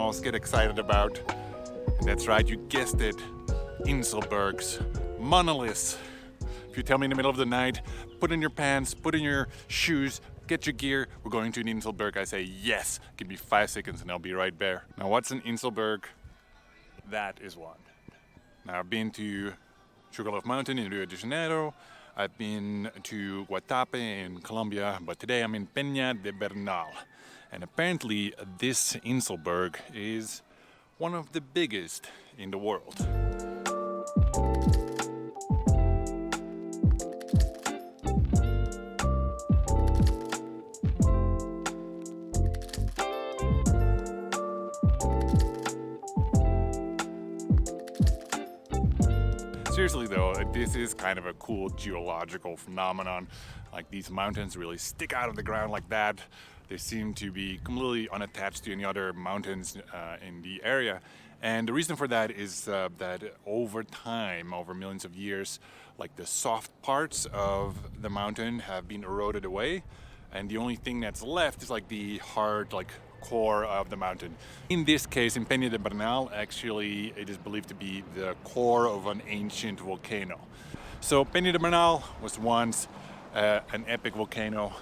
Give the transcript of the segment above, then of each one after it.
always get excited about. And that's right, you guessed it, Inselbergs, monoliths. If you tell me in the middle of the night, put in your pants, put in your shoes, get your gear, we're going to an Inselberg, I say yes. Give me 5 seconds and I'll be right there. Now what's an Inselberg? That is one. Now I've been to Sugarloaf Mountain in Rio de Janeiro. I've been to Guatape in Colombia, but today I'm in Peña de Bernal. And apparently this Inselberg is one of the biggest in the world. Seriously though, this is kind of a cool geological phenomenon. Like these mountains really stick out of the ground like that. They seem to be completely unattached to any other mountains in the area. And the reason for that is that over time, over millions of years, like the soft parts of the mountain have been eroded away. And the only thing that's left is like the hard, like core of the mountain. In this case, in Peña de Bernal, actually it is believed to be the core of an ancient volcano. So Peña de Bernal was once an epic volcano,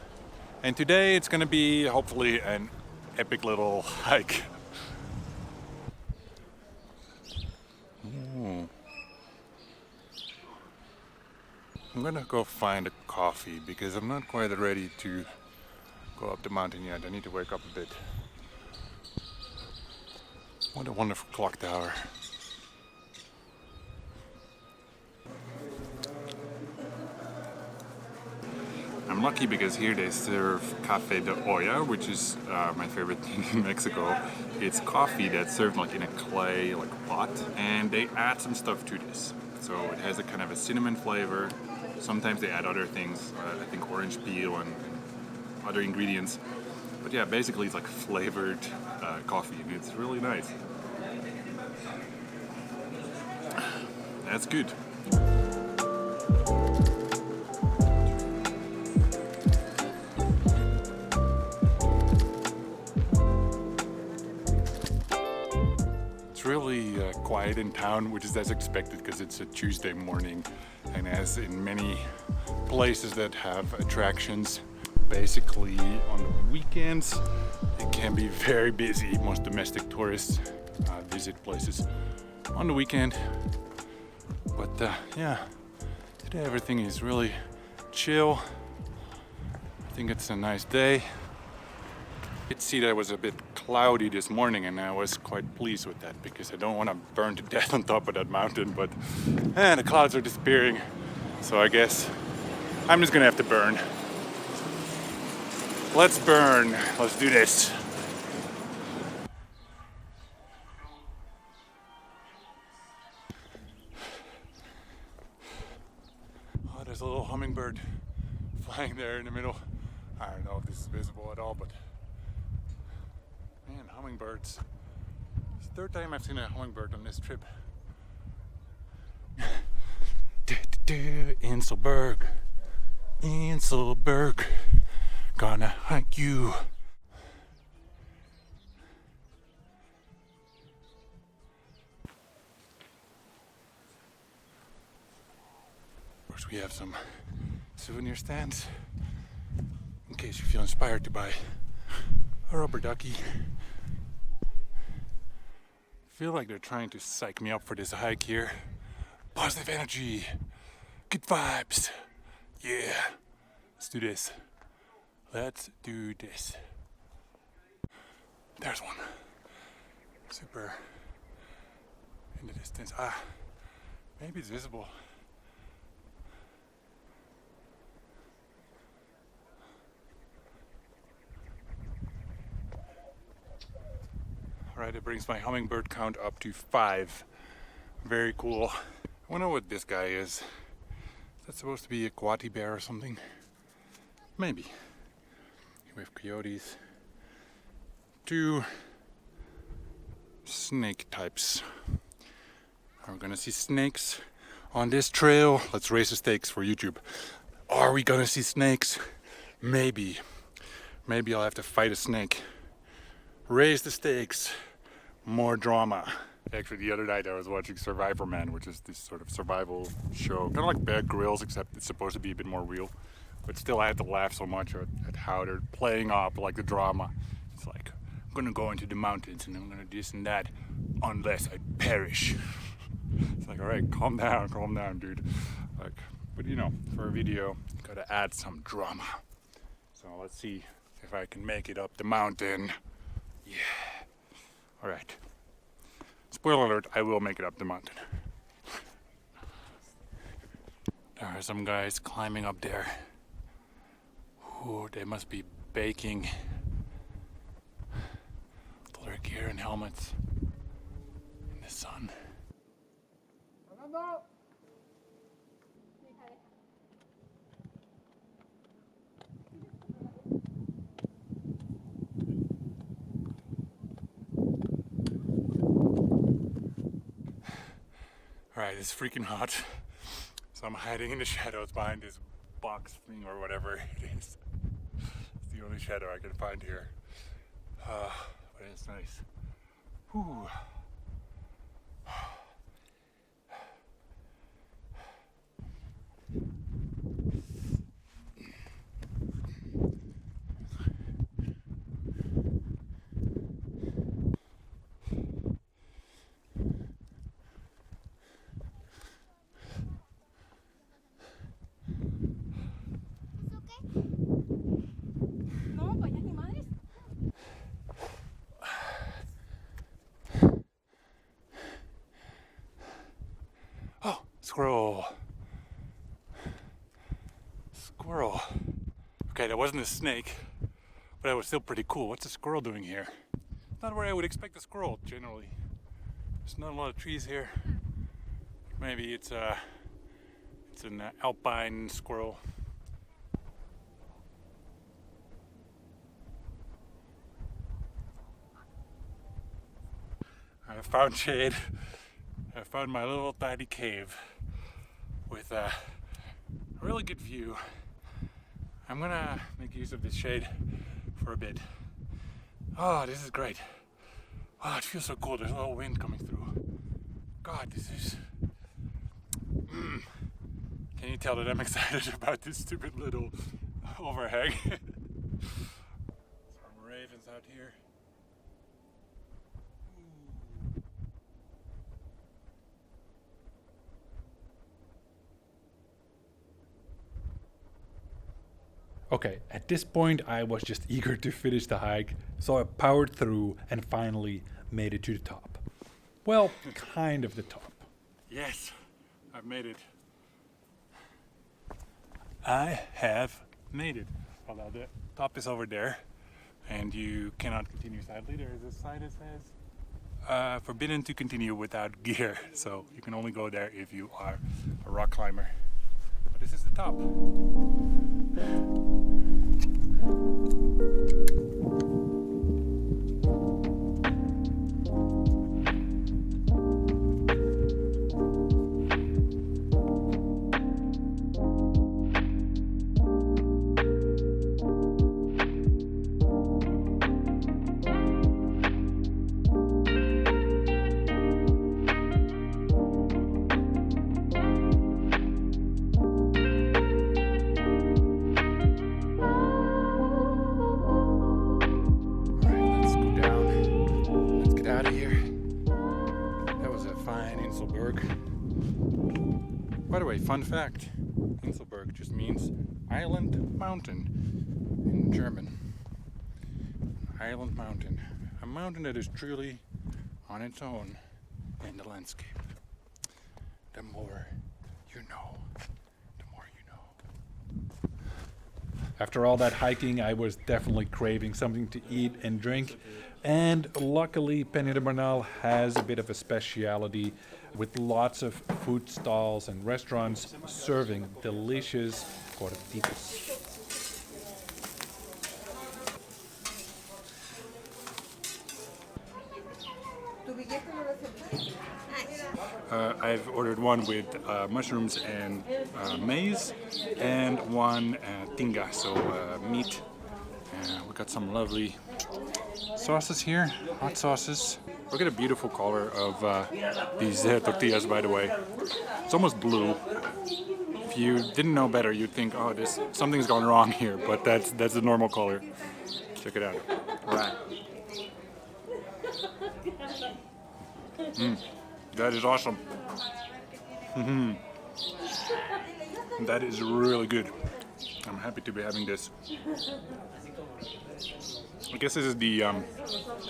and today it's gonna be hopefully an epic little hike. Ooh. I'm gonna go find a coffee because I'm not quite ready to go up the mountain yet. I need to wake up a bit. What a wonderful clock tower. I'm lucky because here they serve Cafe de Olla, which is my favorite thing in Mexico. It's coffee that's served like in a clay pot, and they add some stuff to this. So it has a kind of a cinnamon flavor. Sometimes they add other things, I think orange peel and other ingredients. But yeah, basically it's like flavored coffee, and it's really nice. That's good. It's really quiet in town, which is as expected because it's a Tuesday morning, and as in many places that have attractions, basically on the weekends it can be very busy. Most domestic tourists visit places on the weekend, but yeah, today everything is really chill. I think it's a nice day. I did see that it was a bit cloudy this morning, and I was quite pleased with that because I don't want to burn to death on top of that mountain, but the clouds are disappearing, so I guess I'm just gonna have to burn. Let's burn. Let's do this. Oh, there's a little hummingbird flying there in the middle. I don't know if this is visible at all, but man, hummingbirds. It's the third time I've seen a hummingbird on this trip. Inselberg, Inselberg. Gonna hike you. Of course, we have some souvenir stands in case you feel inspired to buy a rubber ducky. I feel like they're trying to psych me up for this hike here. Positive energy, good vibes. Yeah, let's do this. Let's do this. There's one. Super in the distance. Maybe it's visible. Alright, it brings my hummingbird count up to 5. Very cool. I wonder what this guy is. Is that supposed to be a coati bear or something? Maybe. We have coyotes. 2 snake types. We're gonna see snakes on this trail. Let's raise the stakes for YouTube. Are we gonna see snakes? Maybe. Maybe I'll have to fight a snake. Raise the stakes. more drama. Actually, the other night I was watching Survivor Man, which is this sort of survival show, kind of like Bear Grylls, except it's supposed to be a bit more real. But still, I had to laugh so much at how they're playing up like the drama. It's like, I'm gonna go into the mountains and I'm gonna do this and that, unless I perish. It's like, all right, calm down, dude. Like, but you know, for a video, you gotta add some drama. So let's see if I can make it up the mountain. Yeah. All right. Spoiler alert, I will make it up the mountain. There are some guys climbing up there. Ooh, they must be baking. With their gear and helmets in the sun. Alright, it's freaking hot. So I'm hiding in the shadows behind this box thing or whatever it is. It's the only shadow I can find here. But it's nice. Whew. Oh, squirrel. Squirrel. Okay, that wasn't a snake, but that was still pretty cool. What's a squirrel doing here? Not where I would expect a squirrel generally. There's not a lot of trees here. Maybe it's an alpine squirrel. I found shade. I found my little tiny cave with a really good view. I'm gonna make use of this shade for a bit. Oh, this is great. Oh, it feels so cool. There's a little wind coming through. God, this is... Can you tell that I'm excited about this stupid little overhang? Some ravens out here. Okay, at this point I was just eager to finish the hike, so I powered through and finally made it to the top. Well, kind of the top. Yes, I've made it. I have made it. Although the top is over there and you cannot continue sadly. There is a sign that says forbidden to continue without gear. So you can only go there if you are a rock climber. But this is the top. By the way, fun fact, Inselberg just means island mountain in German. Island mountain. A mountain that is truly on its own in the landscape. The more you know, the more you know. After all that hiking, I was definitely craving something to eat and drink. And luckily, Peña de Bernal has a bit of a speciality with lots of food stalls and restaurants serving delicious gorditas. I've ordered one with mushrooms and maize, and one tinga, so meat. We got some lovely sauces here, hot sauces. Look at the beautiful color of these tortillas, by the way. It's almost blue. If you didn't know better, you'd think, oh, something's gone wrong here, but that's the normal color. Check it out. All right. That is awesome. That is really good. I'm happy to be having this. I guess this is the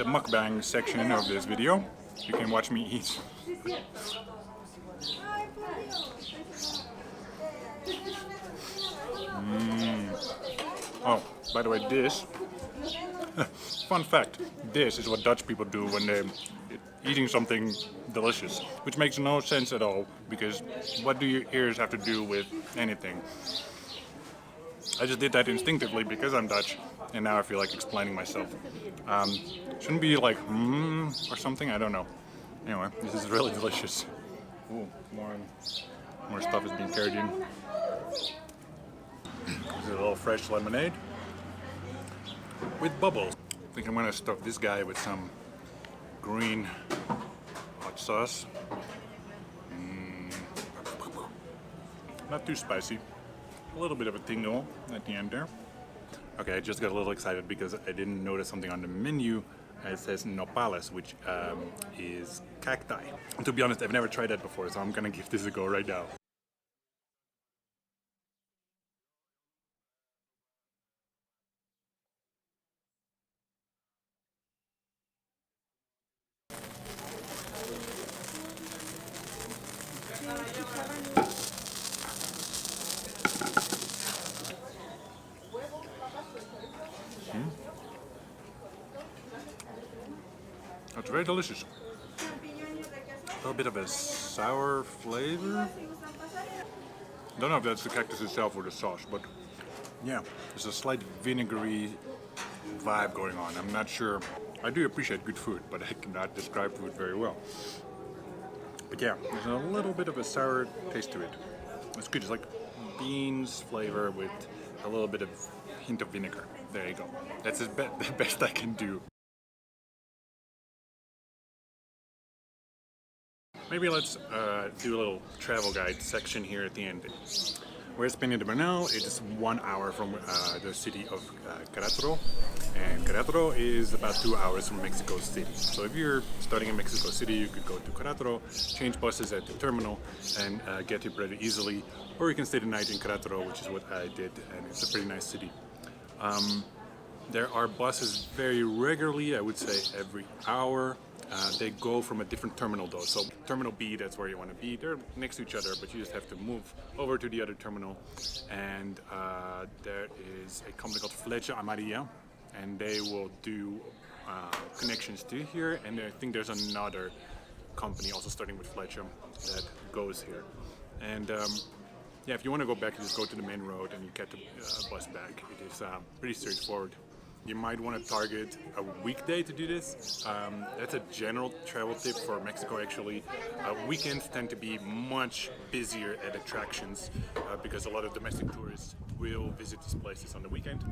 mukbang section of this video. You can watch me eat. Oh, by the way, this fun fact, this is what Dutch people do when they're eating something delicious, which makes no sense at all, because what do your ears have to do with anything? I just did that instinctively because I'm Dutch, and now I feel like explaining myself. Shouldn't be like or something, I don't know. Anyway, this is really delicious. Ooh, more stuff is being carried in. This is a little fresh lemonade with bubbles. I think I'm gonna stuff this guy with some green hot sauce. Not too spicy. A little bit of a tingle at the end there. Okay, I just got a little excited because I didn't notice something on the menu. It says nopales, which is cacti. And to be honest, I've never tried that before, so I'm gonna give this a go right now. It's very delicious. A little bit of a sour flavor. Don't know if that's the cactus itself or the sauce, but yeah, there's a slight vinegary vibe going on. I'm not sure. I do appreciate good food, but I cannot describe food very well. But yeah, there's a little bit of a sour taste to it. It's good. It's like beans flavor with a little bit of hint of vinegar. There you go. That's the best I can do. Maybe let's do a little travel guide section here at the end. Where's Peña de Bernal? It is 1 hour from the city of Querétaro, and Querétaro is about 2 hours from Mexico City. So if you're starting in Mexico City, you could go to Querétaro, change buses at the terminal, and get here pretty easily. Or you can stay the night in Querétaro, which is what I did, and it's a pretty nice city. There are buses very regularly, I would say every hour. They go from a different terminal though. So terminal B, that's where you want to be. They're next to each other, but you just have to move over to the other terminal. And there is a company called Flecha Amarilla, and they will do connections to here. And I think there's another company also starting with Flecha that goes here. And yeah, if you want to go back, you just go to the main road and you get the bus back. It is pretty straightforward. You might want to target a weekday to do this. That's a general travel tip for Mexico actually. Weekends tend to be much busier at attractions because a lot of domestic tourists will visit these places on the weekend.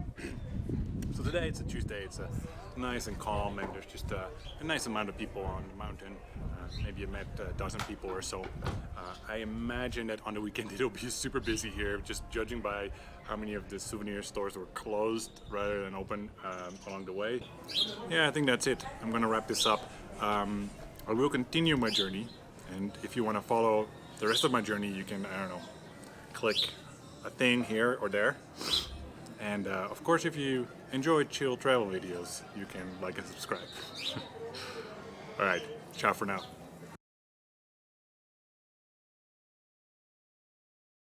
So today it's a Tuesday, it's nice and calm, and there's just a nice amount of people on the mountain. Maybe you met a dozen people or so. I imagine that on the weekend it'll be super busy here, just judging by how many of the souvenir stores were closed rather than open along the way. Yeah, I think that's it. I'm gonna wrap this up. I will continue my journey, and if you want to follow the rest of my journey, you can, I don't know, click a thing here or there. And of course, if you enjoy chill travel videos, you can like and subscribe. All right, ciao for now.